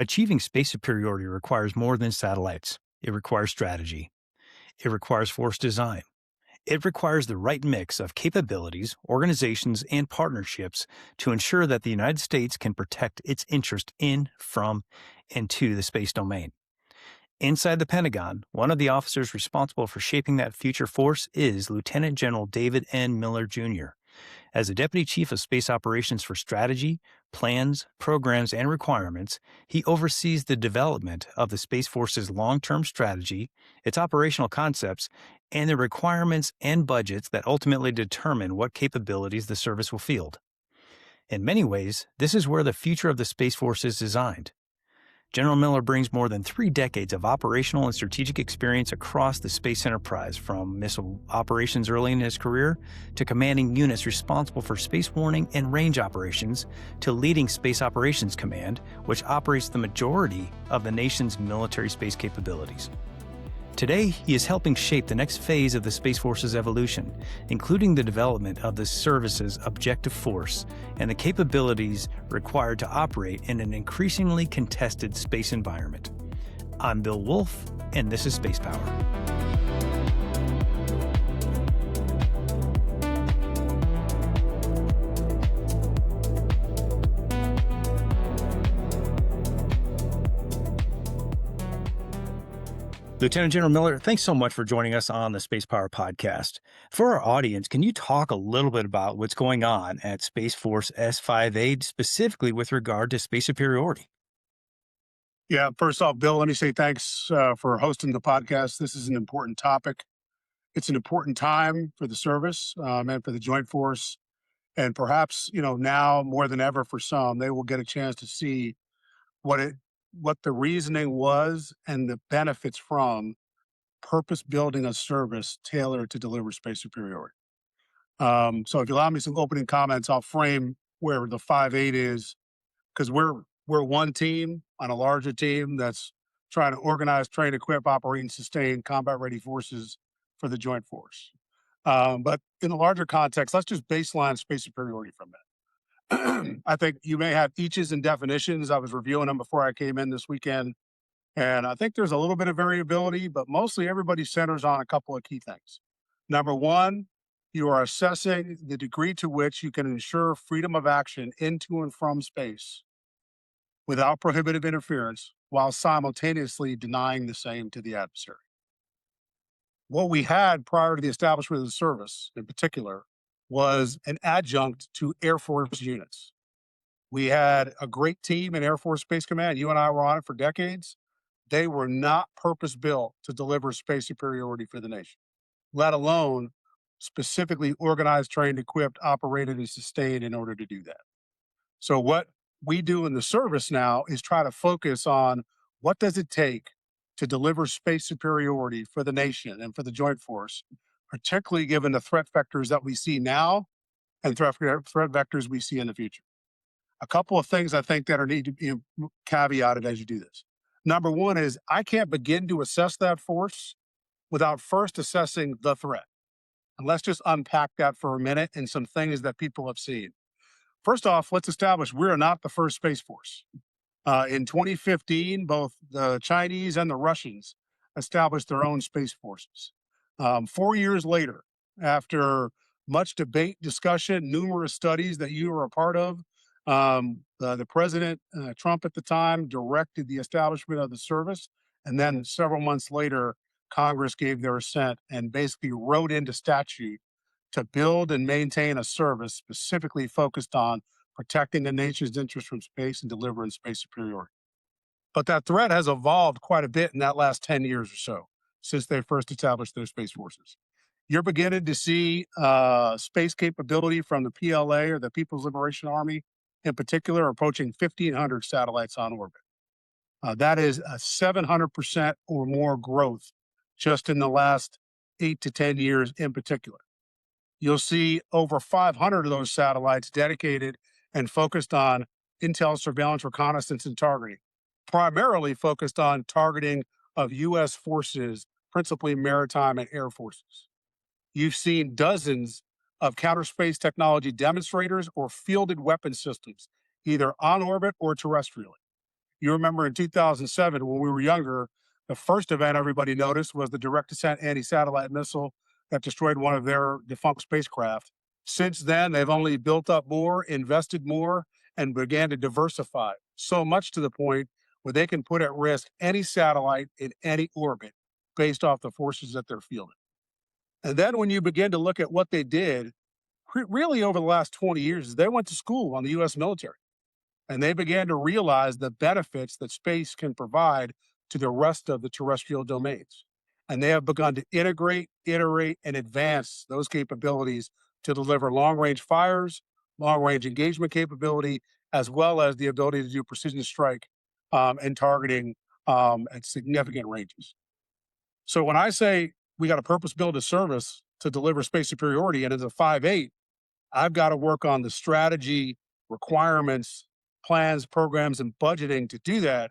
Achieving space superiority requires more than satellites. It requires strategy. It requires force design. It requires the right mix of capabilities, organizations, and partnerships to ensure that the United States can protect its interest in, from, and to the space domain. Inside the Pentagon, one of the officers responsible for shaping that future force is Lieutenant General David N. Miller, Jr. As the Deputy Chief of Space Operations for Strategy, Plans, Programs, and Requirements, he oversees the development of the Space Force's long-term strategy, its operational concepts, and the requirements and budgets that ultimately determine what capabilities the service will field. In many ways, this is where the future of the Space Force is designed. General Miller brings more than 3 decades of operational and strategic experience across the space enterprise, from missile operations early in his career to commanding units responsible for space warning and range operations to leading Space Operations Command, which operates the majority of the nation's military space capabilities. Today, he is helping shape the next phase of the Space Force's evolution, including the development of the service's objective force and the capabilities required to operate in an increasingly contested space environment. I'm Bill Woolf, and this is Spacepower. Lieutenant General Miller, thanks so much for joining us on the Spacepower Podcast. For our audience, can you talk a little bit about what's going on at Space Force S5A, specifically with regard to space superiority? Yeah, first off, Bill, let me say thanks for hosting the podcast. This is an important topic. It's an important time for the service and for the Joint Force. And perhaps, now more than ever for some, they will get a chance to see what the reasoning was and the benefits from purpose building a service tailored to deliver space superiority. So if you allow me some opening comments, I'll frame where the 5.8 is, because we're one team on a larger team that's trying to organize, train, equip, operate, and sustain combat-ready forces for the Joint Force. But in the larger context, let's just baseline space superiority for a minute. I think you may have eaches and definitions. I was reviewing them before I came in this weekend, and I think there's a little bit of variability, but mostly everybody centers on a couple of key things. Number one, you are assessing the degree to which you can ensure freedom of action into and from space without prohibitive interference, while simultaneously denying the same to the adversary. What we had prior to the establishment of the service, in particular, was an adjunct to Air Force units. We had a great team in Air Force Space Command. You and I were on it for decades. They were not purpose-built to deliver space superiority for the nation, let alone specifically organized, trained, equipped, operated, and sustained in order to do that. So what we do in the service now is try to focus on what does it take to deliver space superiority for the nation and for the Joint Force, particularly given the threat vectors that we see now and threat vectors we see in the future. A couple of things I think that need to be caveated as you do this. Number one is I can't begin to assess that force without first assessing the threat. And let's just unpack that for a minute and some things that people have seen. First off, let's establish we're not the first Space Force. In 2015, both the Chinese and the Russians established their own space forces. 4 years later, after much debate, discussion, numerous studies that you were a part of, the President, Trump at the time, directed the establishment of the service. And then several months later, Congress gave their assent and basically wrote into statute to build and maintain a service specifically focused on protecting the nation's interest from space and delivering space superiority. But that threat has evolved quite a bit in that last 10 years or so since they first established their space forces. You're beginning to see space capability from the PLA, or the People's Liberation Army in particular, approaching 1,500 satellites on orbit. That is a 700% or more growth just in the last 8 to 10 years in particular. You'll see over 500 of those satellites dedicated and focused on intel, surveillance, reconnaissance, and targeting, primarily focused on targeting of U.S. forces, principally maritime and air forces. You've seen dozens of counter space technology demonstrators or fielded weapon systems, either on orbit or terrestrially. You remember in 2007, when we were younger, the first event everybody noticed was the direct descent anti-satellite missile that destroyed one of their defunct spacecraft. Since then, they've only built up more, invested more, and began to diversify, so much to the point where they can put at risk any satellite in any orbit based off the forces that they're fielding. And then when you begin to look at what they did, really over the last 20 years, is they went to school on the US military and they began to realize the benefits that space can provide to the rest of the terrestrial domains. And they have begun to integrate, iterate, and advance those capabilities to deliver long range fires, long range engagement capability, as well as the ability to do precision strike and targeting at significant ranges. So when I say we got to purpose build a service to deliver space superiority, and as a 5.8, I've got to work on the strategy, requirements, plans, programs, and budgeting to do that.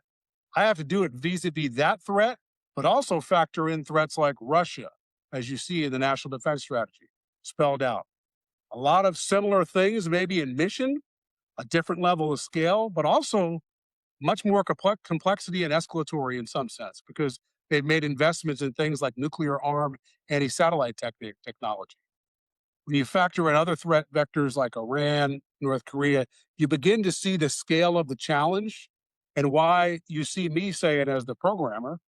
I have to do it vis-a-vis that threat, but also factor in threats like Russia, as you see in the National Defense Strategy, spelled out. A lot of similar things, maybe in mission, a different level of scale, but also much more complexity and escalatory in some sense, because they've made investments in things like nuclear armed anti-satellite technology. When you factor in other threat vectors like Iran, North Korea, you begin to see the scale of the challenge and why you see me saying, as the programmer,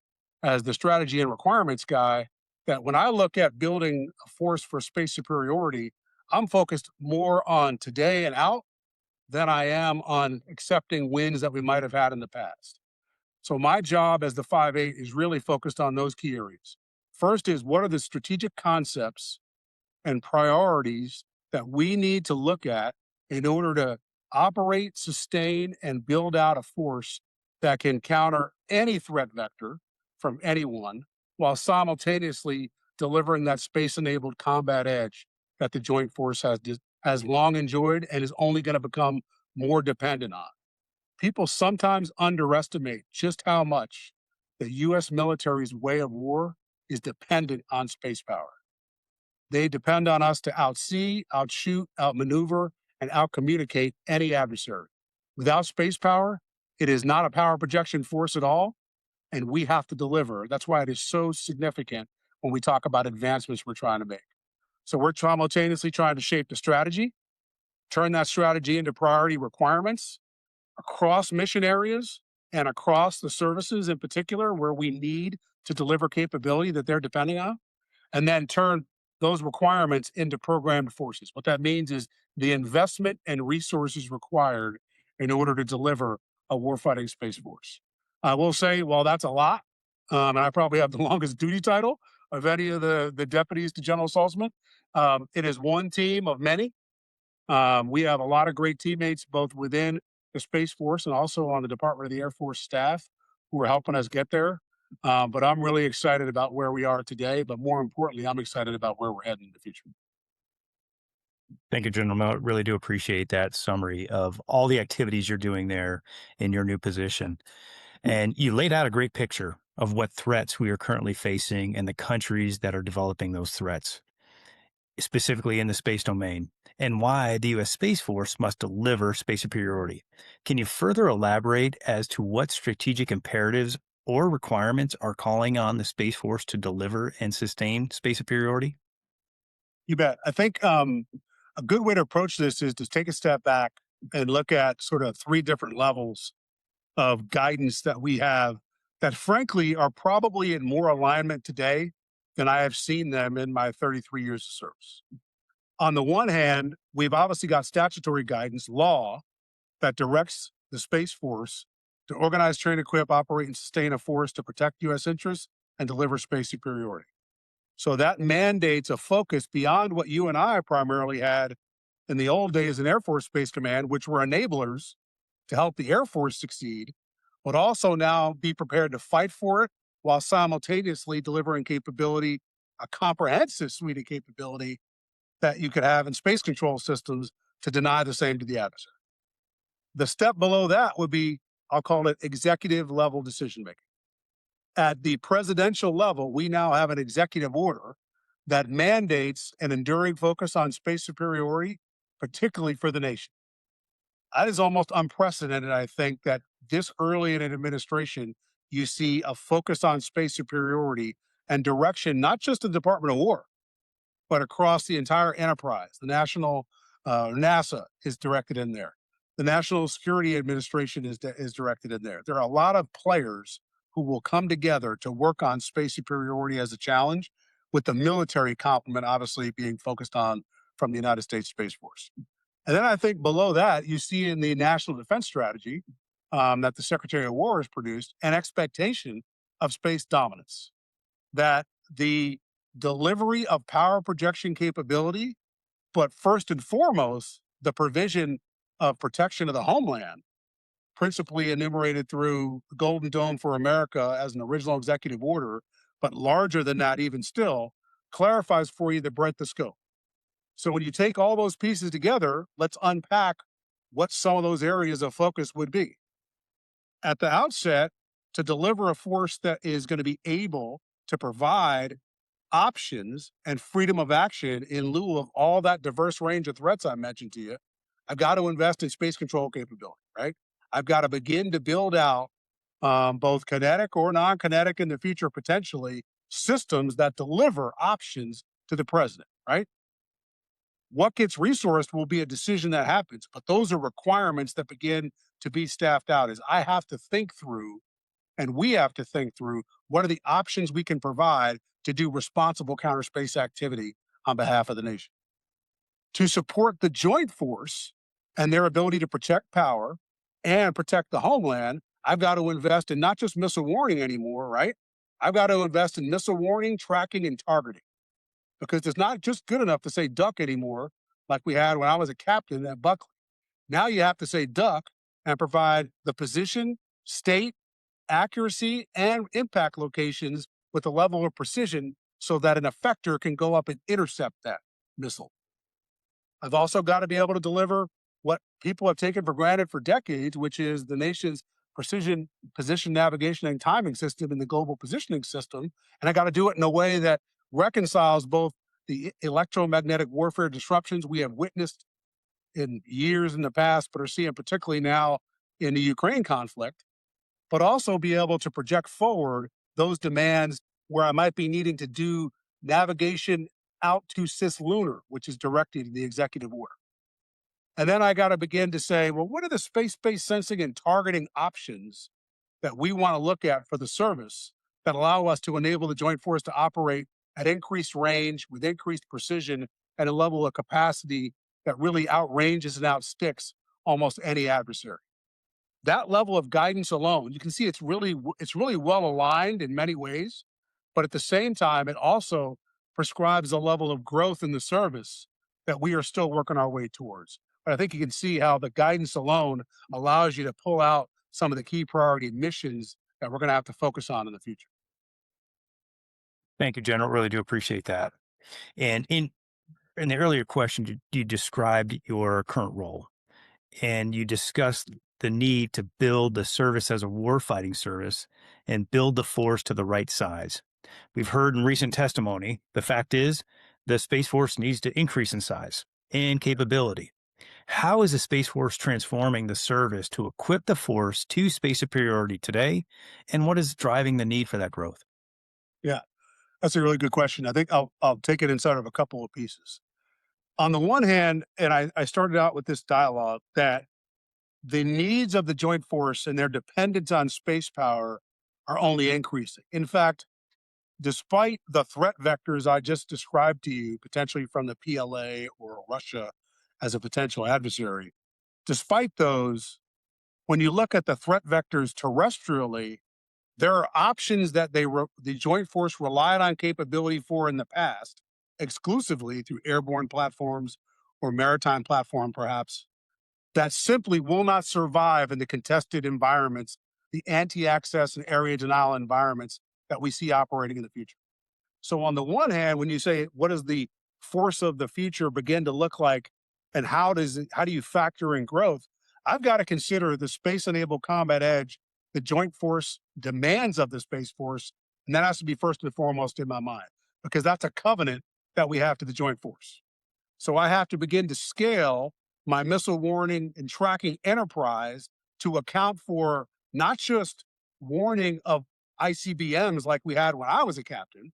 as the strategy and requirements guy, that when I look at building a force for space superiority, I'm focused more on today and out than I am on accepting wins that we might have had in the past. So my job as the 5.8 is really focused on those key areas. First is, what are the strategic concepts and priorities that we need to look at in order to operate, sustain, and build out a force that can counter any threat vector from anyone, while simultaneously delivering that space-enabled combat edge that the Joint Force has long enjoyed and is only going to become more dependent on. People sometimes underestimate just how much the U.S. military's way of war is dependent on space power. They depend on us to outsee, outshoot, outmaneuver, and outcommunicate any adversary. Without space power, it is not a power projection force at all, and we have to deliver. That's why it is so significant when we talk about advancements we're trying to make. So we're simultaneously trying to shape the strategy, turn that strategy into priority requirements across mission areas and across the services in particular where we need to deliver capability that they're depending on, and then turn those requirements into programmed forces. What that means is the investment and resources required in order to deliver a warfighting space force. I will say, well, that's a lot, and I probably have the longest duty title of any of the deputies to General Saltzman. It is one team of many. We have a lot of great teammates, both within the Space Force and also on the Department of the Air Force staff, who are helping us get there. But I'm really excited about where we are today. But more importantly, I'm excited about where we're heading in the future. Thank you, General Mel. Really do appreciate that summary of all the activities you're doing there in your new position. And you laid out a great picture of what threats we are currently facing and the countries that are developing those threats, specifically in the space domain, and why the U.S. Space Force must deliver space superiority. Can you further elaborate as to what strategic imperatives or requirements are calling on the Space Force to deliver and sustain space superiority? You bet. I think a good way to approach this is to take a step back and look at sort of three different levels of guidance that we have that, frankly, are probably in more alignment today than I have seen them in my 33 years of service. On the one hand, we've obviously got statutory guidance, law, that directs the Space Force to organize, train, equip, operate, and sustain a force to protect U.S. interests and deliver space superiority. So that mandates a focus beyond what you and I primarily had in the old days in Air Force Space Command, which were enablers to help the Air Force succeed, but also now be prepared to fight for it while simultaneously delivering capability, a comprehensive suite of capability that you could have in space control systems to deny the same to the adversary. The step below that would be, I'll call it executive level decision making. At the presidential level, we now have an executive order that mandates an enduring focus on space superiority, particularly for the nation. That is almost unprecedented. I think that this early in an administration, you see a focus on space superiority and direction, not just the Department of War, but across the entire enterprise. The national NASA is directed in there. The National Security Administration is directed in there. There are a lot of players who will come together to work on space superiority as a challenge, with the military complement obviously being focused on from the United States Space Force. And then I think below that, you see in the National Defense Strategy that the Secretary of War has produced an expectation of space dominance, that the delivery of power projection capability, but first and foremost, the provision of protection of the homeland, principally enumerated through the Golden Dome for America as an original executive order, but larger than that, even still, clarifies for you the breadth of scope. So when you take all those pieces together, let's unpack what some of those areas of focus would be. At the outset, to deliver a force that is going to be able to provide options and freedom of action in lieu of all that diverse range of threats I mentioned to you, I've got to invest in space control capability, right? I've got to begin to build out both kinetic or non kinetic in the future, potentially, systems that deliver options to the president, right? What gets resourced will be a decision that happens, but those are requirements that begin to be staffed out. Is I have to think through, and we have to think through, what are the options we can provide to do responsible counter space activity on behalf of the nation. To support the joint force and their ability to protect power and protect the homeland, I've got to invest in not just missile warning anymore, right? I've got to invest in missile warning, tracking, and targeting, because it's not just good enough to say duck anymore, like we had when I was a captain at Buckley. Now you have to say duck and provide the position, state, accuracy, and impact locations with a level of precision so that an effector can go up and intercept that missile. I've also got to be able to deliver what people have taken for granted for decades, which is the nation's precision position navigation and timing system in the global positioning system. And I got to do it in a way that reconciles both the electromagnetic warfare disruptions we have witnessed in years in the past, but are seeing particularly now in the Ukraine conflict, but also be able to project forward those demands where I might be needing to do navigation out to cislunar, which is directed in the executive order. And then I got to begin to say, well, what are the space-based sensing and targeting options that we want to look at for the service that allow us to enable the joint force to operate at increased range with increased precision and a level of capacity that really outranges and outsticks almost any adversary. That level of guidance alone, you can see it's really well aligned in many ways, but at the same time, it also prescribes a level of growth in the service that we are still working our way towards. But I think you can see how the guidance alone allows you to pull out some of the key priority missions that we're going to have to focus on in the future. Thank you, General. Really do appreciate that. And in the earlier question, you described your current role, and you discussed the need to build the service as a warfighting service and build the force to the right size. We've heard in recent testimony, the fact is the Space Force needs to increase in size and capability. How is the Space Force transforming the service to equip the force to space superiority today? And what is driving the need for that growth? Yeah, that's a really good question. I think I'll take it inside of a couple of pieces. On the one hand, and I started out with this dialogue, that the needs of the joint force and their dependence on space power are only increasing. In fact, despite the threat vectors I just described to you, potentially from the PLA or Russia as a potential adversary, despite those, when you look at the threat vectors terrestrially, there are options that the joint force relied on capability for in the past, exclusively through airborne platforms or maritime platform, perhaps, that simply will not survive in the contested environments, the anti-access and area denial environments that we see operating in the future. So on the one hand, when you say, what does the force of the future begin to look like, and how do you factor in growth? I've got to consider the space-enabled combat edge, the joint force demands of the Space Force, and that has to be first and foremost in my mind, because that's a covenant that we have to the joint force. So I have to begin to scale my missile warning and tracking enterprise to account for not just warning of ICBMs like we had when I was a captain,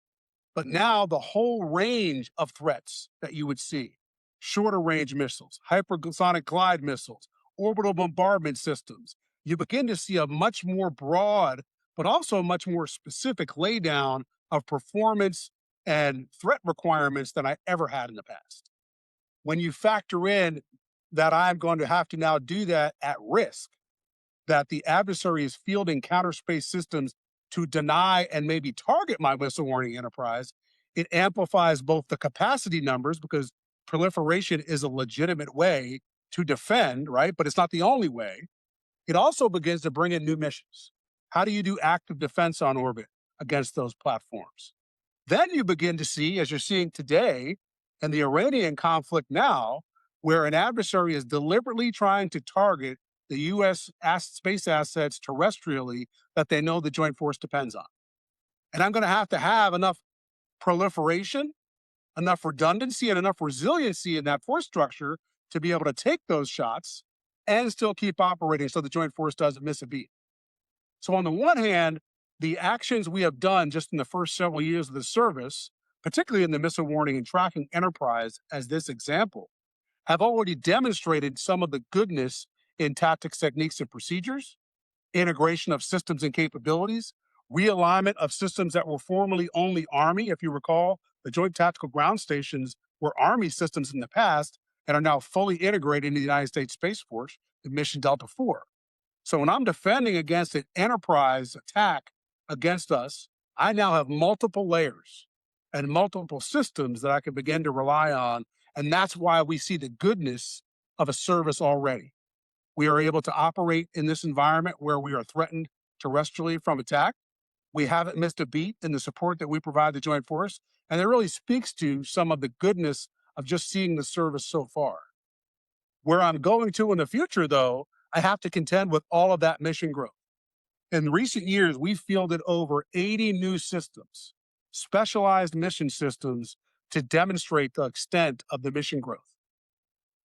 but now the whole range of threats that you would see: shorter range missiles, hypersonic glide missiles, orbital bombardment systems. You begin to see a much more broad, but also much more specific laydown of performance and threat requirements than I ever had in the past. When you factor in that I'm going to have to now do that at risk, that the adversary is fielding counter space systems to deny and maybe target my missile warning enterprise, it amplifies both the capacity numbers, because proliferation is a legitimate way to defend, right? But it's not the only way. It also begins to bring in new missions. How do you do active defense on orbit against those platforms? Then you begin to see, as you're seeing today in the Iranian conflict now, where an adversary is deliberately trying to target the U.S. space assets terrestrially that they know the joint force depends on. And I'm going to have enough proliferation, enough redundancy, and enough resiliency in that force structure to be able to take those shots and still keep operating so the joint force doesn't miss a beat. So on the one hand, the actions we have done just in the first several years of the service, particularly in the missile warning and tracking enterprise as this example, have already demonstrated some of the goodness in tactics, techniques, and procedures, integration of systems and capabilities, realignment of systems that were formerly only Army. If you recall, the Joint Tactical Ground Stations were Army systems in the past and are now fully integrated into the United States Space Force, the Mission Delta IV. So when I'm defending against an enterprise attack against us, I now have multiple layers and multiple systems that I can begin to rely on. And that's why we see the goodness of a service already. We are able to operate in this environment where we are threatened terrestrially from attack. We haven't missed a beat in the support that we provide the Joint Force. And it really speaks to some of the goodness of just seeing the service so far. Where I'm going to in the future, though, I have to contend with all of that mission growth. In recent years, we've fielded over 80 new systems, specialized mission systems, to demonstrate the extent of the mission growth.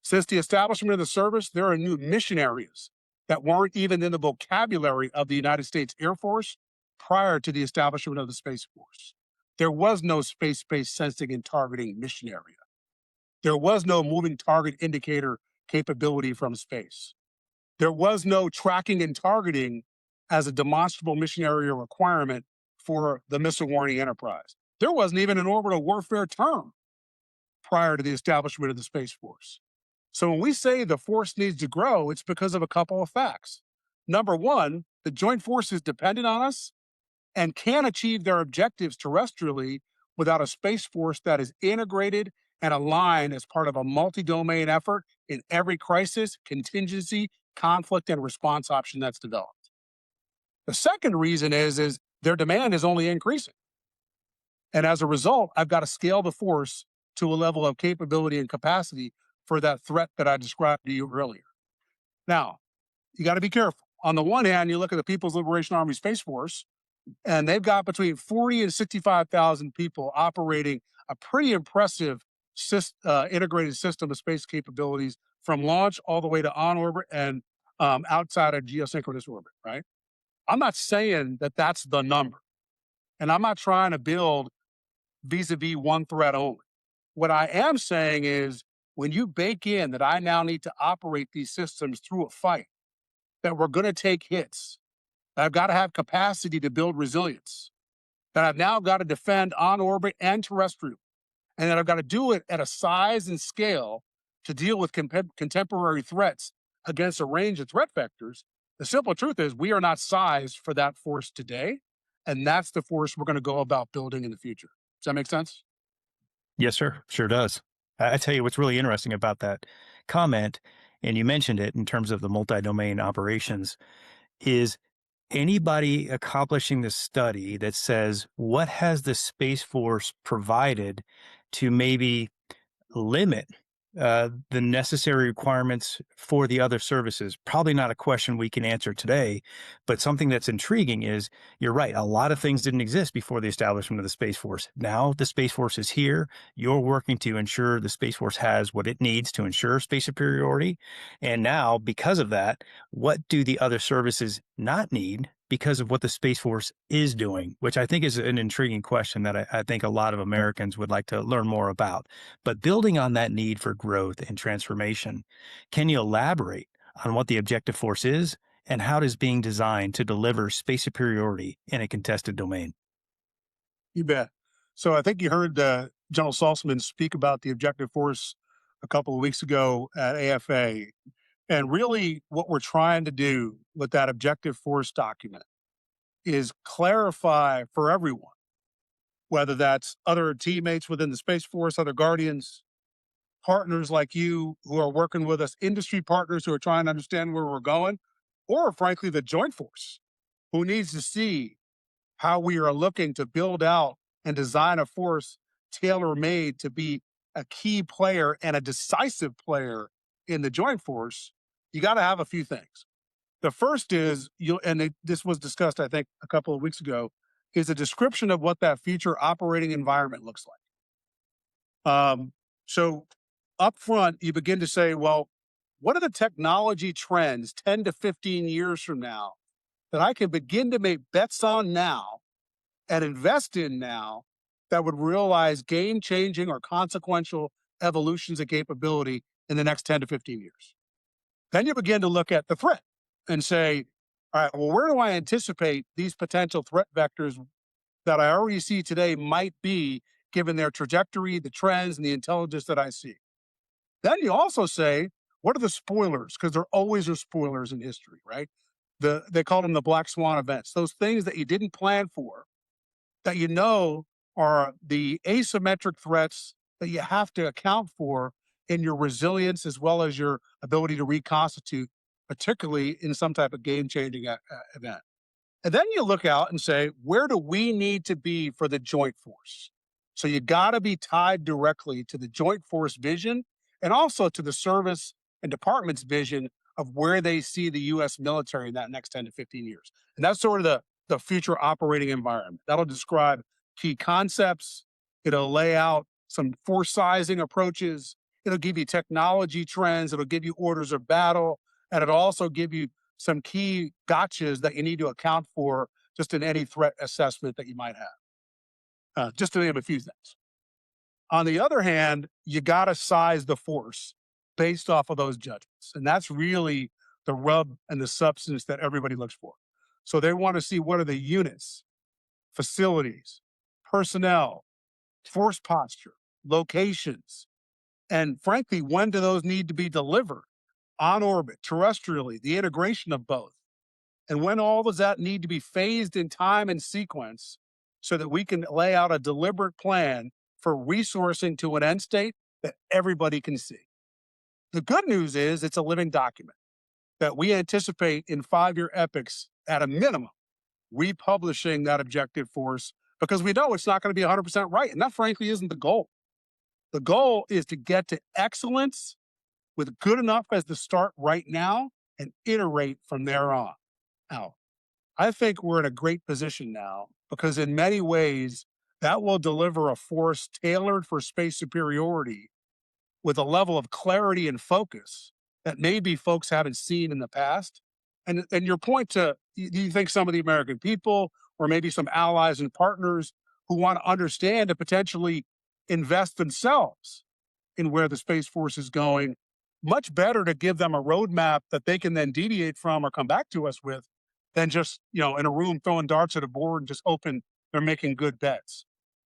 Since the establishment of the service, there are new mission areas that weren't even in the vocabulary of the United States Air Force prior to the establishment of the Space Force. There was no space-based sensing and targeting mission area. There was no moving target indicator capability from space. There was no tracking and targeting as a demonstrable mission area requirement for the missile warning enterprise. There wasn't even an orbital warfare term prior to the establishment of the Space Force. So when we say the force needs to grow, it's because of a couple of facts. Number one, the joint force is dependent on us and can achieve their objectives terrestrially without a space force that is integrated and aligned as part of a multi-domain effort in every crisis, contingency, conflict, and response option that's developed. The second reason is their demand is only increasing. And as a result, I've got to scale the force to a level of capability and capacity for that threat that I described to you earlier. Now, you got to be careful. On the one hand, you look at the People's Liberation Army Space Force, and they've got between 40 and 65,000 people operating a pretty impressive integrated system of space capabilities from launch all the way to on orbit and outside of geosynchronous orbit, right? I'm not saying that that's the number. And I'm not trying to build vis-a-vis one threat only. What I am saying is when you bake in that I now need to operate these systems through a fight, that we're going to take hits, that I've got to have capacity to build resilience, that I've now got to defend on orbit and terrestrial, and that I've got to do it at a size and scale to deal with contemporary threats against a range of threat vectors. The simple truth is we are not sized for that force today, and that's the force we're going to go about building in the future. Does that make sense? Yes, sir. Sure does. I tell you what's really interesting about that comment, and you mentioned it in terms of the multi-domain operations, is anybody accomplishing this study that says, what has the Space Force provided to maybe limit the necessary requirements for the other services? Probably not a question we can answer today, but something that's intriguing is you're right. A lot of things didn't exist before the establishment of the Space Force. Now the Space Force is here. You're working to ensure the Space Force has what it needs to ensure space superiority. And now, because of that, what do the other services not need because of what the Space Force is doing, which I think is an intriguing question that I think a lot of Americans would like to learn more about. But building on that need for growth and transformation, can you elaborate on what the objective force is and how it is being designed to deliver space superiority in a contested domain? You bet. So I think you heard General Saltzman speak about the objective force a couple of weeks ago at AFA. And really, what we're trying to do with that objective force document is clarify for everyone, whether that's other teammates within the Space Force, other Guardians, partners like you who are working with us, industry partners who are trying to understand where we're going, or frankly, the Joint Force who needs to see how we are looking to build out and design a force tailor made to be a key player and a decisive player in the Joint Force. You got to have a few things. The first is this was discussed, I think, a couple of weeks ago, is a description of what that future operating environment looks like. So up front, you begin to say, well, what are the technology trends 10 to 15 years from now that I can begin to make bets on now and invest in now that would realize game changing or consequential evolutions of capability in the next 10 to 15 years? Then you begin to look at the threat and say, all right, well, where do I anticipate these potential threat vectors that I already see today might be given their trajectory, the trends, and the intelligence that I see? Then you also say, what are the spoilers? Because there always are spoilers in history, right? They call them the black swan events, those things that you didn't plan for, that you know are the asymmetric threats that you have to account for in your resilience as well as your ability to reconstitute, particularly in some type of game changing event. And then you look out and say, where do we need to be for the joint force? So you got to be tied directly to the joint force vision and also to the service and department's vision of where they see the U.S. military in that next 10 to 15 years. And that's sort of the future operating environment. That'll describe key concepts. It'll lay out some force sizing approaches. It'll give you technology trends. It'll give you orders of battle. And it'll also give you some key gotchas that you need to account for just in any threat assessment that you might have, just to name a few things. On the other hand, you got to size the force based off of those judgments. And that's really the rub and the substance that everybody looks for. So they want to see what are the units, facilities, personnel, force posture, locations, and frankly, when do those need to be delivered on orbit, terrestrially, the integration of both, and when all does that need to be phased in time and sequence so that we can lay out a deliberate plan for resourcing to an end state that everybody can see. The good news is it's a living document that we anticipate in 5-year epics at a minimum republishing that objective force because we know it's not going to be 100% right. And that frankly isn't the goal. The goal is to get to excellence with good enough as the start right now and iterate from there on out. I think we're in a great position now because in many ways that will deliver a force tailored for space superiority with a level of clarity and focus that maybe folks haven't seen in the past. And your point to, do you think some of the American people or maybe some allies and partners who want to understand and potentially invest themselves in where the Space Force is going, much better to give them a roadmap that they can then deviate from or come back to us with than just, in a room throwing darts at a board and just hoping they're making good bets.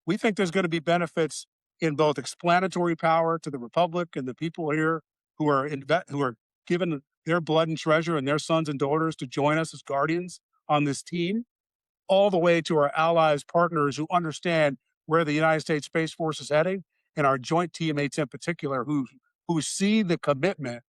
We think there's going to be benefits in both explanatory power to the Republic and the people here who are given their blood and treasure and their sons and daughters to join us as guardians on this team, all the way to our allies, partners who understand where the United States Space Force is heading, and our joint teammates in particular who see the commitment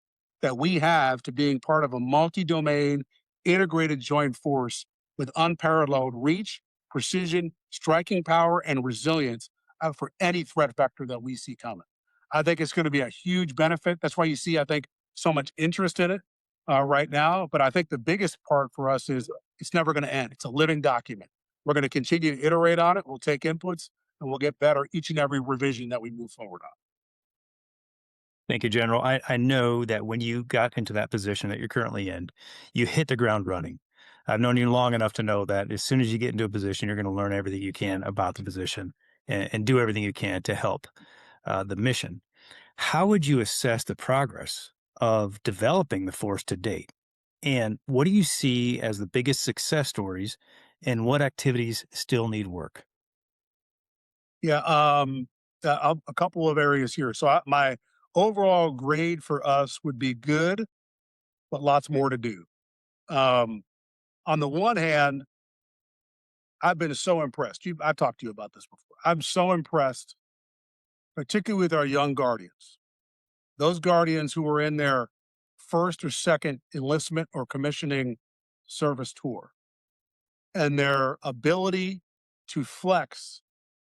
that we have to being part of a multi-domain integrated joint force with unparalleled reach, precision, striking power, and resilience for any threat vector that we see coming. I think it's going to be a huge benefit. That's why you see, I think, so much interest in it right now. But I think the biggest part for us is it's never going to end. It's a living document. We're going to continue to iterate on it. We'll take inputs and we'll get better each and every revision that we move forward on. Thank you, General. I know that when you got into that position that you're currently in, you hit the ground running. I've known you long enough to know that as soon as you get into a position, you're going to learn everything you can about the position and do everything you can to help the mission. How would you assess the progress of developing the force to date? And what do you see as the biggest success stories and what activities still need work? Yeah, a couple of areas here. So my overall grade for us would be good, but lots more to do. Um, on the one hand, I've been so impressed. I've talked to you about this before. I'm so impressed, particularly with our young guardians. Those guardians who are in their first or second enlistment or commissioning service tour and their ability to flex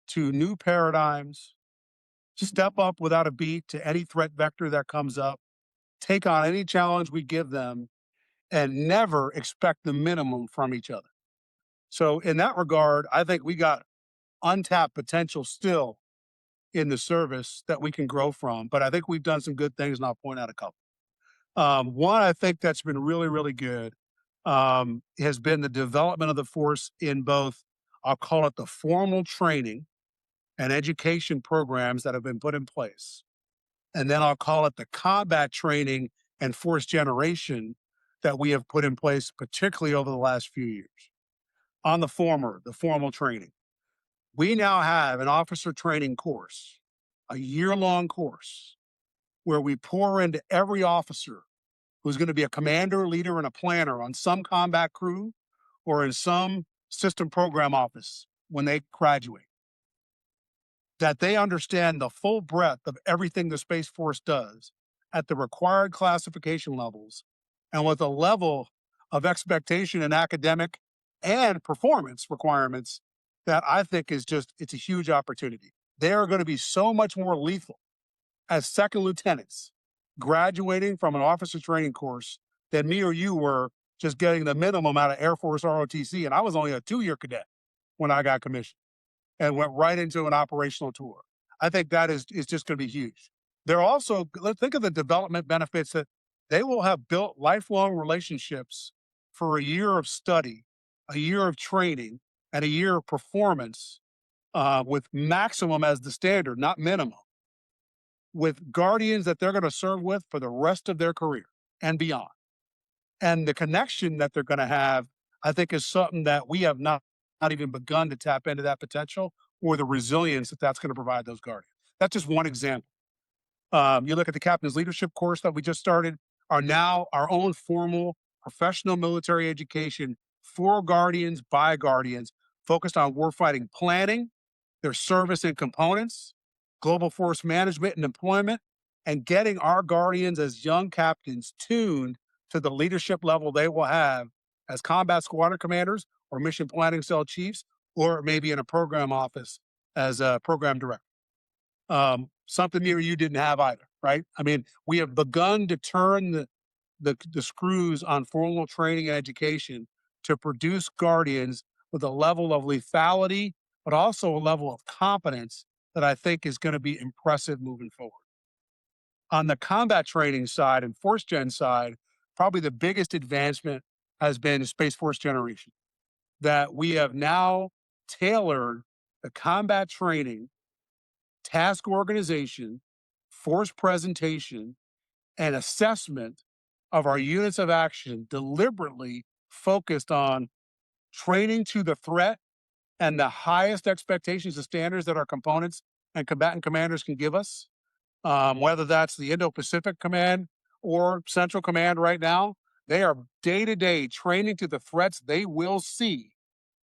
to new paradigms, step up without a beat to any threat vector that comes up, take on any challenge we give them, and never expect the minimum from each other. So, in that regard, I think we got untapped potential still in the service that we can grow from. But I think we've done some good things, and I'll point out a couple. One, I think that's been really, really good has been the development of the force in both, I'll call it the formal training and education programs that have been put in place. And then I'll call it the combat training and force generation that we have put in place, particularly over the last few years. On the former, the formal training, we now have an officer training course, a year-long course, where we pour into every officer who's going to be a commander, leader, and a planner on some combat crew or in some system program office when they graduate, that they understand the full breadth of everything the Space Force does at the required classification levels and with a level of expectation and academic and performance requirements that I think is just, it's a huge opportunity. They are going to be so much more lethal as second lieutenants graduating from an officer training course than me or you were just getting the minimum out of Air Force ROTC. And I was only a 2-year cadet when I got commissioned and went right into an operational tour. I think that is just going to be huge. They're also, let's think of the development benefits that they will have built lifelong relationships for a year of study, a year of training, and a year of performance with maximum as the standard, not minimum, with guardians that they're going to serve with for the rest of their career and beyond. And the connection that they're going to have, I think, is something that we have not even begun to tap into that potential or the resilience that that's going to provide those guardians. That's just one example. You look at the captain's leadership course that we just started, are now our own formal professional military education for guardians by guardians, focused on warfighting planning, their service and components, global force management and employment, and getting our guardians as young captains tuned to the leadership level they will have as combat squadron commanders or mission planning cell chiefs, or maybe in a program office as a program director. Something me or you didn't have either, right? I mean, we have begun to turn the screws on formal training and education to produce guardians with a level of lethality, but also a level of competence that I think is going to be impressive moving forward. On the combat training side and force gen side, probably the biggest advancement has been Space Force generation, that we have now tailored the combat training, task organization, force presentation, and assessment of our units of action deliberately focused on training to the threat and the highest expectations and standards that our components and combatant commanders can give us, whether that's the Indo-Pacific Command or Central Command right now. They are day-to-day training to the threats they will see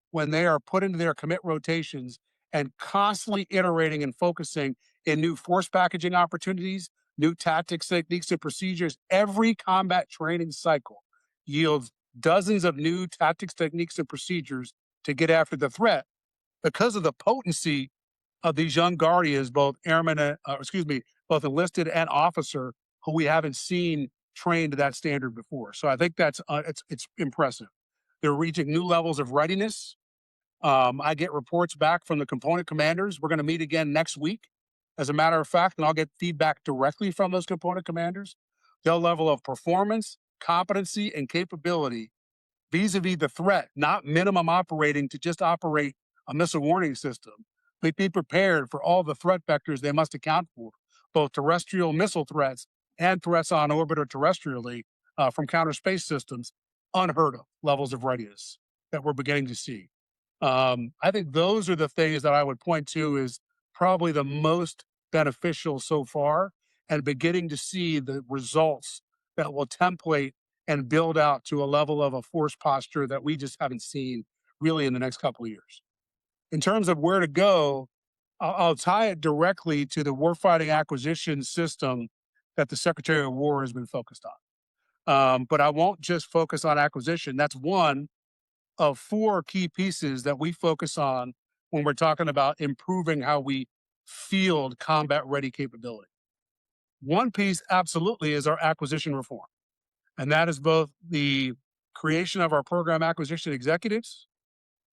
when they are put into their commit rotations and constantly iterating and focusing in new force packaging opportunities, new tactics, techniques, and procedures. Every combat training cycle yields dozens of new tactics, techniques, and procedures to get after the threat because of the potency of these young guardians, both airmen, both enlisted and officer, who we haven't seen trained to that standard before. So I think that's it's impressive. They're reaching new levels of readiness. I get reports back from the component commanders. We're going to meet again next week, as a matter of fact, and I'll get feedback directly from those component commanders. Their level of performance, competency, and capability vis-a-vis the threat, not minimum operating to just operate a missile warning system, but be prepared for all the threat vectors they must account for, both terrestrial missile threats and threats on orbit or terrestrially from counter space systems. Unheard of levels of readiness that we're beginning to see. I think those are the things that I would point to as probably the most beneficial so far, and beginning to see the results that will template and build out to a level of a force posture that we just haven't seen really in the next couple of years. In terms of where to go, I'll tie it directly to the warfighting acquisition system that the Secretary of War has been focused on. But I won't just focus on acquisition. That's one of four key pieces that we focus on when we're talking about improving how we field combat ready capability. One piece absolutely is our acquisition reform. And that is both the creation of our program acquisition executives,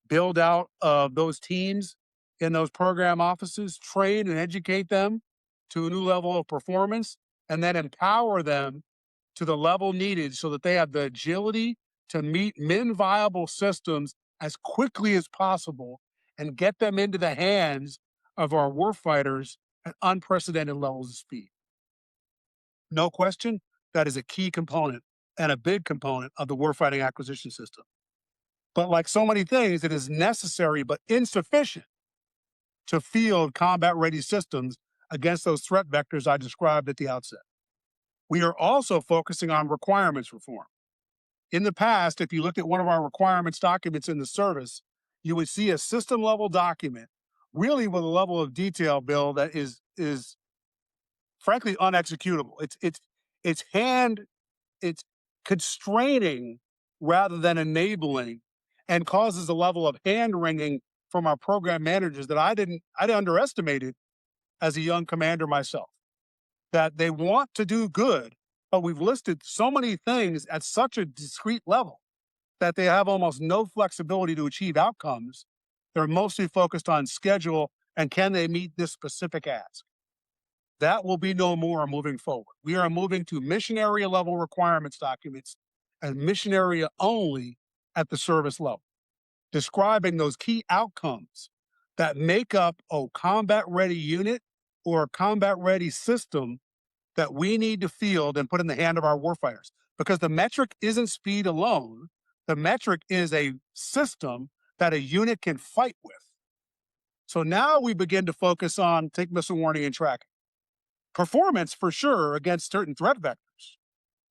build out of those teams in those program offices, train and educate them to a new level of performance, and then empower them to the level needed so that they have the agility to meet min viable systems as quickly as possible and get them into the hands of our warfighters at unprecedented levels of speed. No question, that is a key component and a big component of the warfighting acquisition system. But like so many things, it is necessary but insufficient to field combat ready systems against those threat vectors I described at the outset. We are also focusing on requirements reform. In the past, if you looked at one of our requirements documents in the service, you would see a system level document, really with a level of detail, Bill, that is frankly unexecutable. It's constraining rather than enabling, and causes a level of hand wringing from our program managers that I underestimated as a young commander myself. That they want to do good, but we've listed so many things at such a discrete level that they have almost no flexibility to achieve outcomes. They're mostly focused on schedule and can they meet this specific ask. That will be no more moving forward. We are moving to mission area level requirements documents and mission area only at the service level, describing those key outcomes that make up a combat ready unit or a combat ready system that we need to field and put in the hand of our warfighters. Because the metric isn't speed alone. The metric is a system that a unit can fight with. So now we begin to focus on, take missile warning and tracking. Performance for sure against certain threat vectors.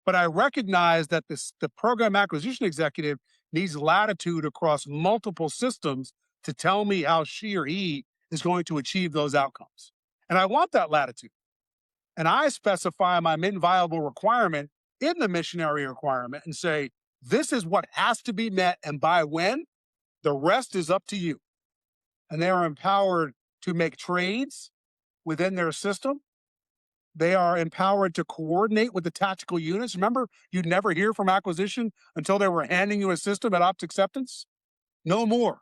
But I recognize that the program acquisition executive needs latitude across multiple systems to tell me how she or he is going to achieve those outcomes. And I want that latitude. And I specify my min viable requirement in the mission area requirement and say, this is what has to be met and by when. The rest is up to you. And they are empowered to make trades within their system. They are empowered to coordinate with the tactical units. Remember, you'd never hear from acquisition until they were handing you a system at ops acceptance? No more.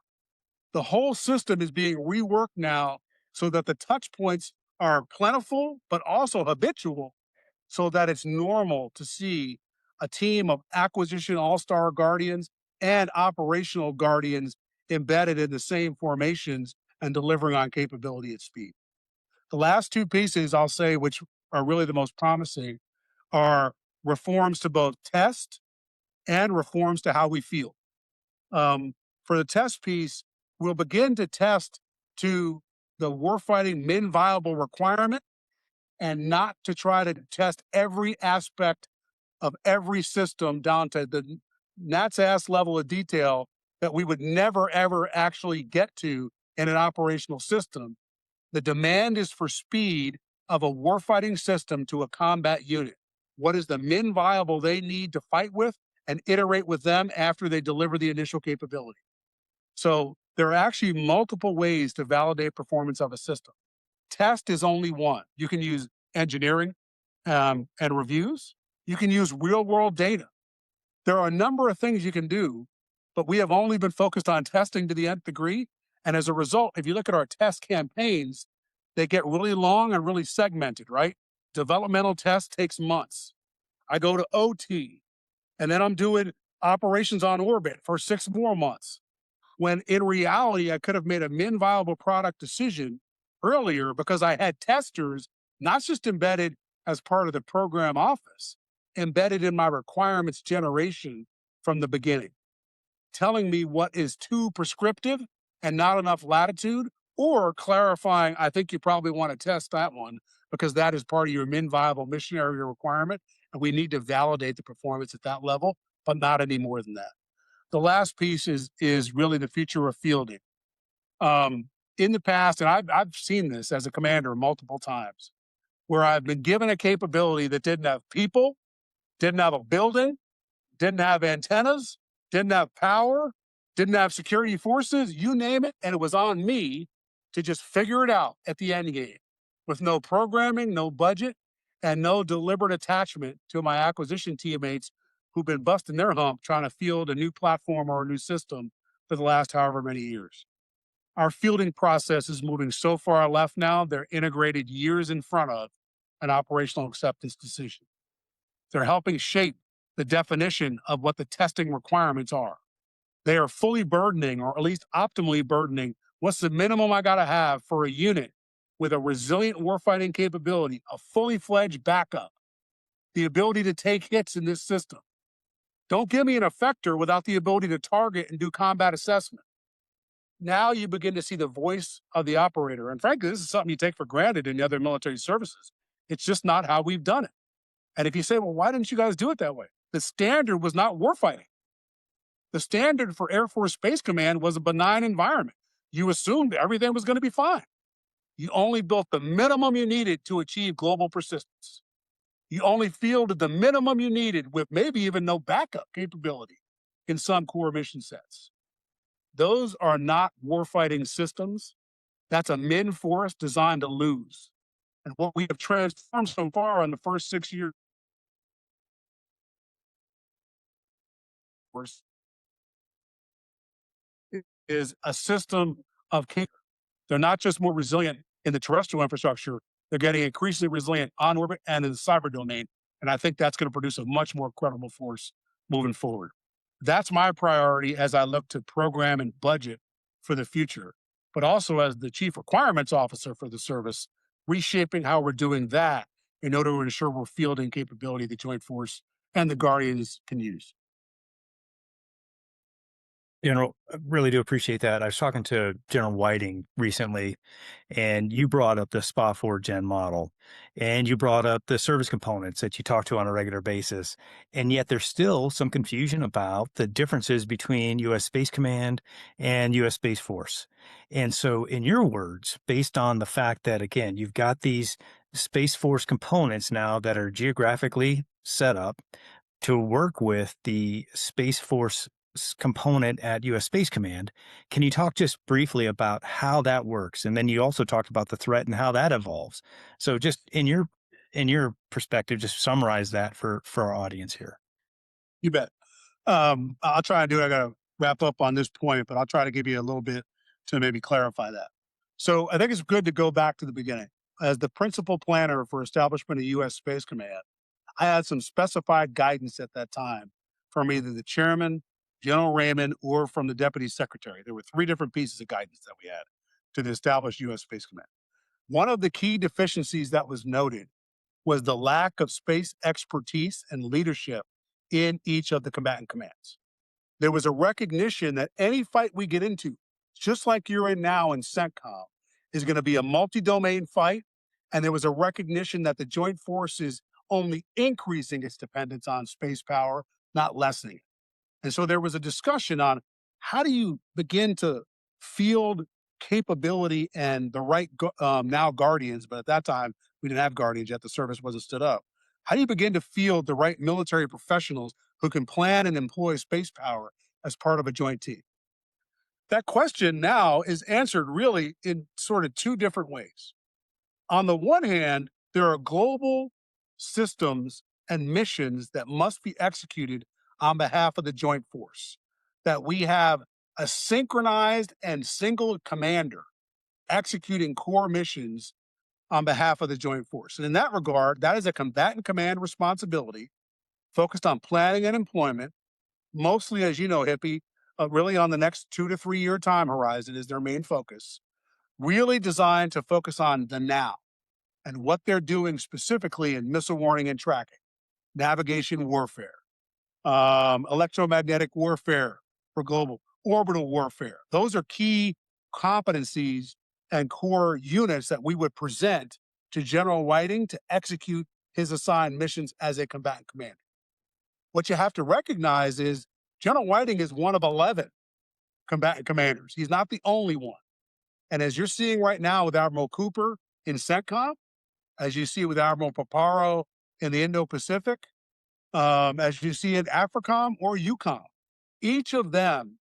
The whole system is being reworked now so that the touch points are plentiful, but also habitual, so that it's normal to see a team of acquisition all-star guardians and operational guardians embedded in the same formations and delivering on capability at speed. The last two pieces I'll say, which are really the most promising, are reforms to both test and reforms to how we feel. For the test piece, we'll begin to test to the warfighting min viable requirement and not to try to test every aspect of every system down to the gnat's ass level of detail that we would never, ever actually get to in an operational system. The demand is for speed of a warfighting system to a combat unit. What is the min viable they need to fight with and iterate with them after they deliver the initial capability? So there are actually multiple ways to validate performance of a system. Test is only one. You can use engineering and reviews. You can use real world data. There are a number of things you can do, but we have only been focused on testing to the nth degree. And as a result, if you look at our test campaigns, they get really long and really segmented, right? Developmental test takes months. I go to OT, and then I'm doing operations on orbit for 6 more months. When in reality, I could have made a min viable product decision earlier because I had testers, not just embedded as part of the program office, embedded in my requirements generation from the beginning, telling me what is too prescriptive and not enough latitude, or clarifying, I think you probably want to test that one because that is part of your min viable mission area requirement. And we need to validate the performance at that level, but not any more than that. The last piece is really the future of fielding. In the past, and I've seen this as a commander multiple times, where I've been given a capability that didn't have people, didn't have a building, didn't have antennas, didn't have power, didn't have security forces, you name it, and it was on me to just figure it out at the end game with no programming, no budget, and no deliberate attachment to my acquisition teammates who've been busting their hump trying to field a new platform or a new system for the last however many years. Our fielding process is moving so far left now, they're integrated years in front of an operational acceptance decision. They're helping shape the definition of what the testing requirements are. They are fully burdening, or at least optimally burdening, what's the minimum I got to have for a unit with a resilient warfighting capability, a fully fledged backup, the ability to take hits in this system. Don't give me an effector without the ability to target and do combat assessment. Now you begin to see the voice of the operator. And frankly, this is something you take for granted in the other military services. It's just not how we've done it. And if you say, well, why didn't you guys do it that way? The standard was not warfighting. The standard for Air Force Space Command was a benign environment. You assumed everything was going to be fine. You only built the minimum you needed to achieve global persistence. You only fielded the minimum you needed with maybe even no backup capability in some core mission sets. Those are not warfighting systems. That's a min force designed to lose. And what we have transformed so far in the first 6 years is a system of capability. They're not just more resilient in the terrestrial infrastructure, they're getting increasingly resilient on orbit and in the cyber domain. And I think that's going to produce a much more credible force moving forward. That's my priority as I look to program and budget for the future, but also as the chief requirements officer for the service, reshaping how we're doing that in order to ensure we're fielding capability the Joint Force and the Guardians can use. General, I really do appreciate that. I was talking to General Whiting recently, and you brought up the SPA 4 Gen model, and you brought up the service components that you talk to on a regular basis. And yet there's still some confusion about the differences between U.S. Space Command and U.S. Space Force. And so, in your words, based on the fact that, again, you've got these Space Force components now that are geographically set up to work with the Space Force component at U.S. Space Command. Can you talk just briefly about how that works? And then you also talked about the threat and how that evolves. So just in your perspective, just summarize that for our audience here. You bet. I'll try and do it. I got to wrap up on this point, but I'll try to give you a little bit to maybe clarify that. So I think it's good to go back to the beginning. As the principal planner for establishment of U.S. Space Command, I had some specified guidance at that time from either the chairman, General Raymond, or from the deputy secretary. There were 3 different pieces of guidance that we had to establish U.S. Space Command. One of the key deficiencies that was noted was the lack of space expertise and leadership in each of the combatant commands. There was a recognition that any fight we get into, just like you're in now in CENTCOM, is going to be a multi-domain fight. And there was a recognition that the Joint Force is only increasing its dependence on space power, not lessening it. And so there was a discussion on how do you begin to field capability and the right, now Guardians, but at that time we didn't have Guardians yet, the service wasn't stood up. How do you begin to field the right military professionals who can plan and employ space power as part of a joint team? That question now is answered really in sort of 2 different ways. On the one hand, There are global systems and missions that must be executed on behalf of the joint force, that we have a synchronized and single commander executing core missions on behalf of the joint force. And in that regard, that is a combatant command responsibility focused on planning and employment, mostly, as you know, Hippie, really on the next 2 to 3 year time horizon is their main focus, really designed to focus on the now and what they're doing specifically in missile warning and tracking, navigation warfare, electromagnetic warfare for global, orbital warfare. Those are key competencies and core units that we would present to General Whiting to execute his assigned missions as a combatant commander. What you have to recognize is General Whiting is one of 11 combatant commanders. He's not the only one. And as you're seeing right now with Admiral Cooper in CENTCOM, as you see with Admiral Paparo in the Indo-Pacific, as you see in AFRICOM or EUCOM, each of them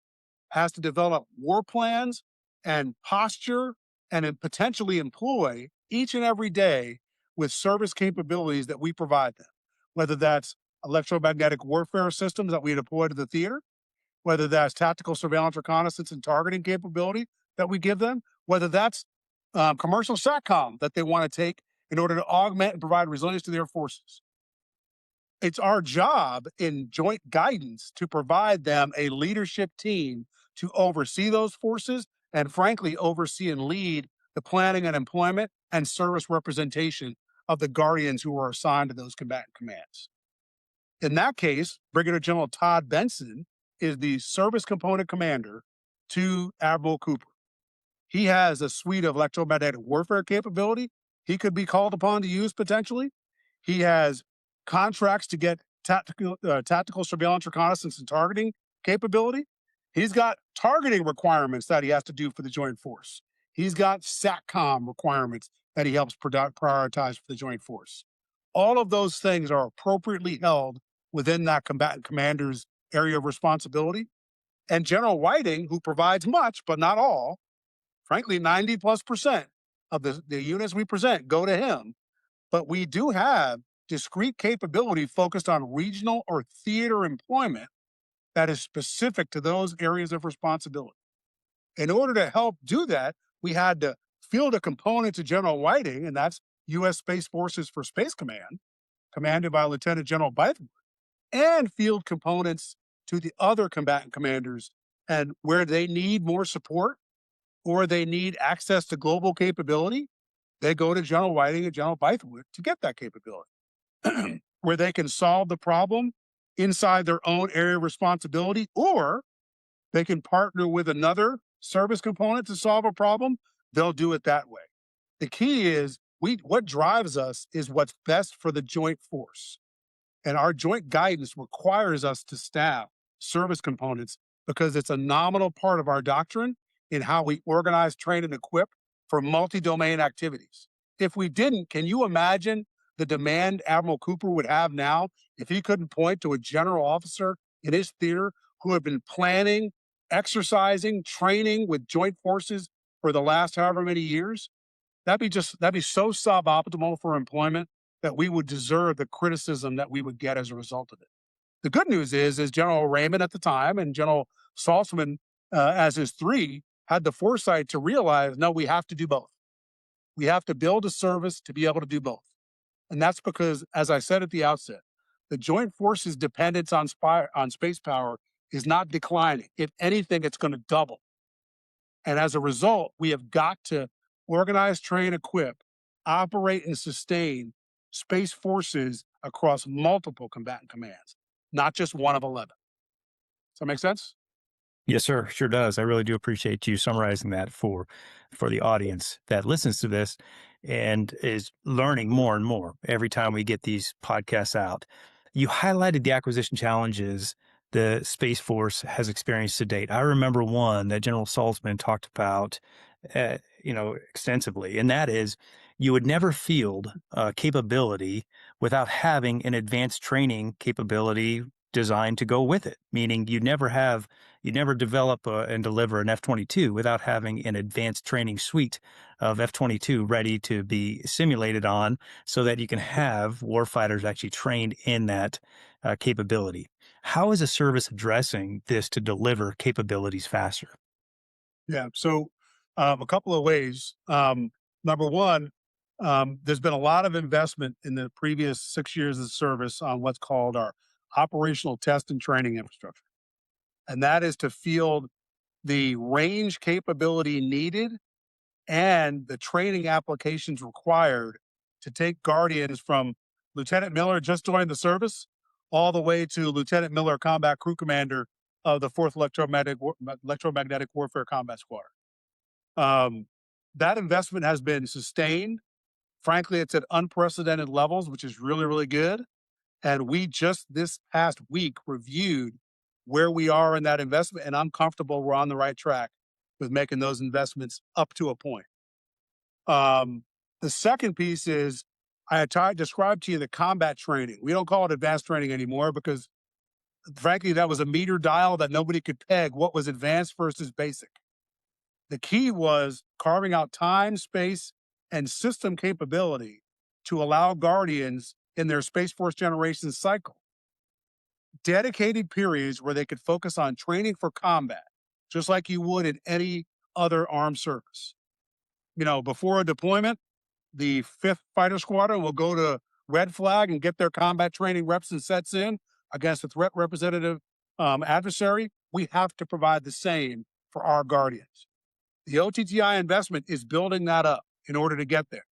has to develop war plans and posture and then potentially employ each and every day with service capabilities that we provide them, whether that's electromagnetic warfare systems that we deploy to the theater, whether that's tactical surveillance, reconnaissance, and targeting capability that we give them, whether that's commercial SATCOM that they want to take in order to augment and provide resilience to their forces. It's our job in joint guidance to provide them a leadership team to oversee those forces and, frankly, oversee and lead the planning and employment and service representation of the guardians who are assigned to those combatant commands. In that case, Brigadier General Todd Benson is the service component commander to Admiral Cooper. He has a suite of electromagnetic warfare capability he could be called upon to use potentially. He has contracts to get tactical surveillance, reconnaissance, and targeting capability. He's got targeting requirements that he has to do for the joint force. He's got SATCOM requirements that he helps prioritize for the joint force. All of those things are appropriately held within that combatant commander's area of responsibility. And General Whiting, who provides much, but not all, frankly, 90+% of the units we present go to him. But we do have discrete capability focused on regional or theater employment that is specific to those areas of responsibility. In order to help do that, we had to field a component to General Whiting, and that's U.S. Space Forces for Space Command, commanded by Lieutenant General Bythewood, and field components to the other combatant commanders. And where they need more support or they need access to global capability, they go to General Whiting and General Bythewood to get that capability. Where they can solve the problem inside their own area of responsibility, or they can partner with another service component to solve a problem, they'll do it that way. The key is what drives us is what's best for the joint force. And our joint guidance requires us to staff service components because it's a nominal part of our doctrine in how we organize, train, and equip for multi-domain activities. If we didn't, can you imagine the demand Admiral Cooper would have now if he couldn't point to a general officer in his theater who had been planning, exercising, training with joint forces for the last however many years? That'd be so suboptimal for employment that we would deserve the criticism that we would get as a result of it. The good news is General Raymond at the time and General Saltzman as his three had the foresight to realize, no, we have to do both. We have to build a service to be able to do both. And that's because, as I said at the outset, the joint forces dependence on space power is not declining. If anything, it's going to double. And as a result, we have got to organize, train, equip, operate, and sustain space forces across multiple combatant commands, not just one of 11. Does that make sense? Yes, sir. Sure does. I really do appreciate you summarizing that for the audience that listens to this and is learning more and more every time we get these podcasts out. You highlighted the acquisition challenges the Space Force has experienced to date. I remember one that General Saltzman talked about, extensively, and that is you would never field capability without having an advanced training capability designed to go with it, meaning you'd never have You never develop and deliver an F-22 without having an advanced training suite of F-22 ready to be simulated on so that you can have warfighters actually trained in that capability. How is a service addressing this to deliver capabilities faster? Yeah. So, a couple of ways. Number one, there's been a lot of investment in the previous 6 years of service on what's called our operational test and training infrastructure. And that is to field the range capability needed and the training applications required to take Guardians from Lieutenant Miller just joined the service all the way to Lieutenant Miller, Combat Crew Commander of the 4th Electromagnetic Warfare Combat Squadron. Um, that investment has been sustained. Frankly, it's at unprecedented levels, which is really, really good. And we just this past week reviewed where we are in that investment, and I'm comfortable we're on the right track with making those investments up to a point. Um, the second piece is described to you the combat training. We don't call it advanced training anymore because, frankly, that was a meter dial that nobody could peg what was advanced versus basic. The key was carving out time, space, and system capability to allow Guardians in their Space Force generation cycle dedicated periods where they could focus on training for combat, just like you would in any other armed service. Before a deployment, the 5th Fighter Squadron will go to Red Flag and get their combat training reps and sets in against a threat representative adversary. We have to provide the same for our Guardians. The OTTI investment is building that up in order to get there.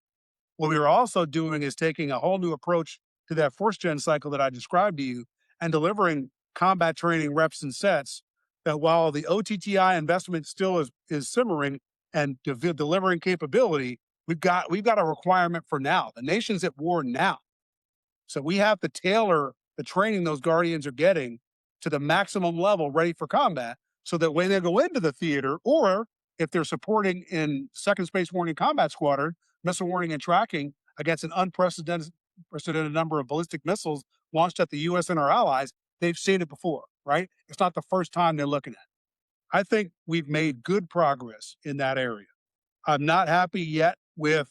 What we are also doing is taking a whole new approach to that force gen cycle that I described to you and delivering combat training reps and sets that while the OTTI investment still is simmering and delivering capability, we've got a requirement for now. The nation's at war now. So we have to tailor the training those Guardians are getting to the maximum level ready for combat so that when they go into the theater, or if they're supporting in 2nd Space Warning Combat Squadron, missile warning and tracking against an unprecedented number of ballistic missiles launched at the U.S. and our allies, they've seen it before, right? It's not the first time they're looking at it. I think we've made good progress in that area. I'm not happy yet with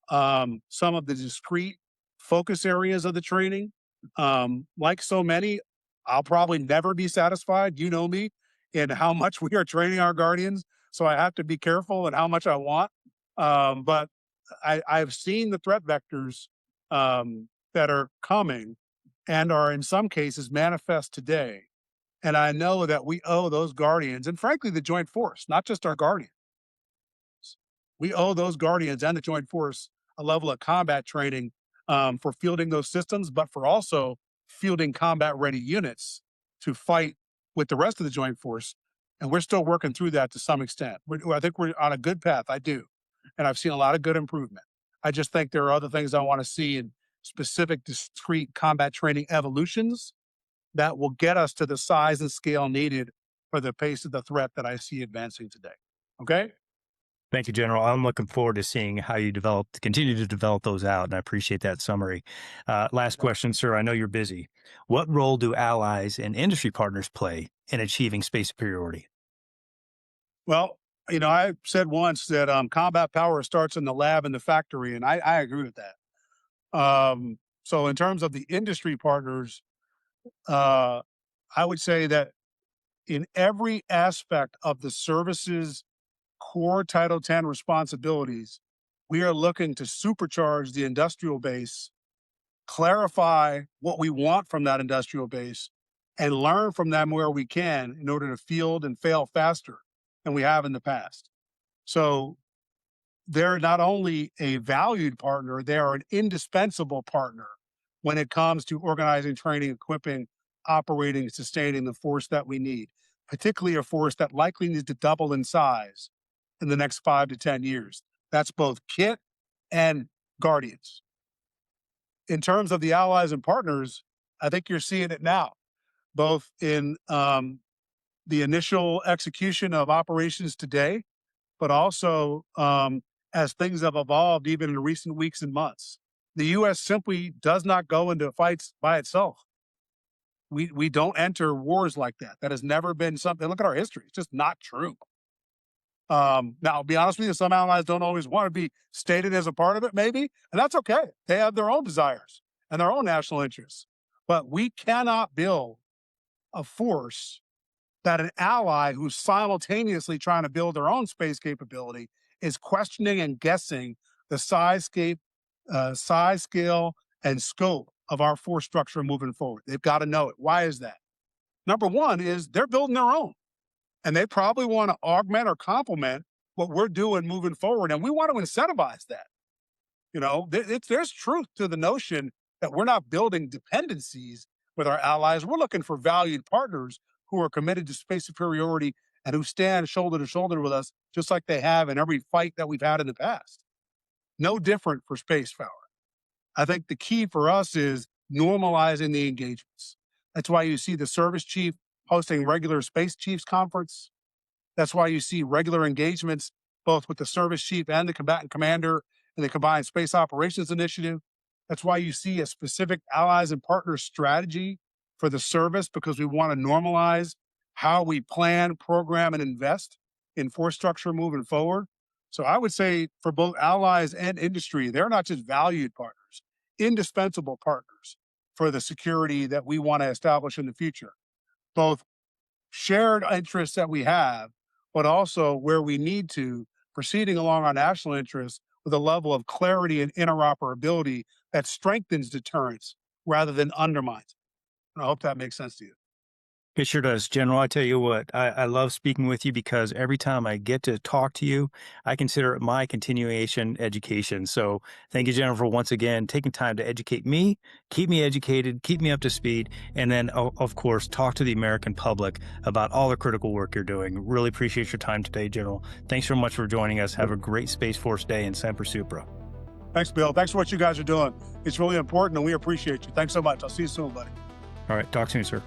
some of the discrete focus areas of the training. Like so many, I'll probably never be satisfied. You know me in how much we are training our Guardians. So I have to be careful in how much I want. But I've seen the threat vectors that are coming and are in some cases manifest today. And I know that we owe those Guardians and frankly, the Joint Force, not just our Guardians. We owe those Guardians and the Joint Force a level of combat training for fielding those systems, but for also fielding combat ready units to fight with the rest of the Joint Force. And we're still working through that to some extent. I think we're on a good path. I do. And I've seen a lot of good improvement. I just think there are other things I want to see in specific, discrete combat training evolutions that will get us to the size and scale needed for the pace of the threat that I see advancing today. Okay. Thank you, General. I'm looking forward to seeing how you continue to develop those out, and I appreciate that summary. Last question, sir. I know you're busy. What role do allies and industry partners play in achieving space superiority? Well, I said once that combat power starts in the lab and the factory, and I agree with that. So, in terms of the industry partners, uh, I would say that in every aspect of the services core Title X responsibilities, we are looking to supercharge the industrial base, clarify what we want from that industrial base, and learn from them where we can in order to field and fail faster than we have in the past. So they're not only a valued partner, they are an indispensable partner when it comes to organizing, training, equipping, operating, and sustaining the force that we need, particularly a force that likely needs to double in size in the next 5 to 10 years. That's both kit and Guardians. In terms of the allies and partners, I think you're seeing it now, both in the initial execution of operations today, but also as things have evolved even in recent weeks and months. The U.S. simply does not go into fights by itself. We don't enter wars like that. That has never been something. Look at our history. It's just not true. Now, I'll be honest with you, some allies don't always want to be stated as a part of it, maybe, and that's okay. They have their own desires and their own national interests. But we cannot build a force that an ally who's simultaneously trying to build their own space capability is questioning and guessing the size, scale, and scope of our force structure moving forward. They've got to know it. Why is that? Number one is they're building their own, and they probably want to augment or complement what we're doing moving forward, and we want to incentivize that. There's truth to the notion that we're not building dependencies with our allies. We're looking for valued partners who are committed to space superiority and who stand shoulder to shoulder with us, just like they have in every fight that we've had in the past. No different for space power. I think the key for us is normalizing the engagements. That's why you see the service chief hosting regular Space Chiefs Conference. That's why you see regular engagements, both with the service chief and the combatant commander in the Combined Space Operations Initiative. That's why you see a specific allies and partners strategy for the service, because we want to normalize how we plan, program, and invest in force structure moving forward. So I would say for both allies and industry, they're not just valued partners, indispensable partners for the security that we want to establish in the future. Both shared interests that we have, but also where we need to, proceeding along our national interests with a level of clarity and interoperability that strengthens deterrence rather than undermines it. And I hope that makes sense to you. It sure does. General, I tell you what, I love speaking with you because every time I get to talk to you, I consider it my continuation education. So thank you, General, for once again taking time to educate me, keep me educated, keep me up to speed, and then, of course, talk to the American public about all the critical work you're doing. Really appreciate your time today, General. Thanks so much for joining us. Have a great Space Force Day and Semper Supra. Thanks, Bill. Thanks for what you guys are doing. It's really important, and we appreciate you. Thanks so much. I'll see you soon, buddy. All right. Talk soon, sir.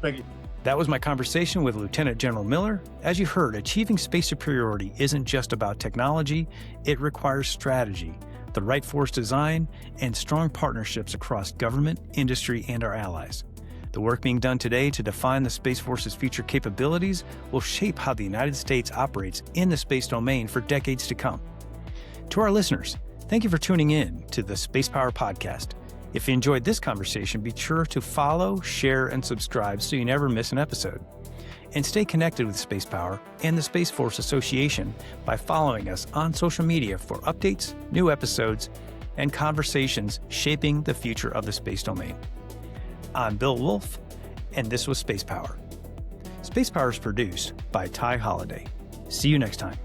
Thank you. That was my conversation with Lieutenant General Miller. As you heard, achieving space superiority isn't just about technology. It requires strategy, the right force design, and strong partnerships across government, industry, and our allies. The work being done today to define the Space Force's future capabilities will shape how the United States operates in the space domain for decades to come. To our listeners, thank you for tuning in to the Spacepower Podcast. If you enjoyed this conversation, be sure to follow, share, and subscribe so you never miss an episode. And stay connected with Spacepower and the Space Force Association by following us on social media for updates, new episodes, and conversations shaping the future of the space domain. I'm Bill Woolf, and this was Spacepower. Spacepower is produced by Ty Holliday. See you next time.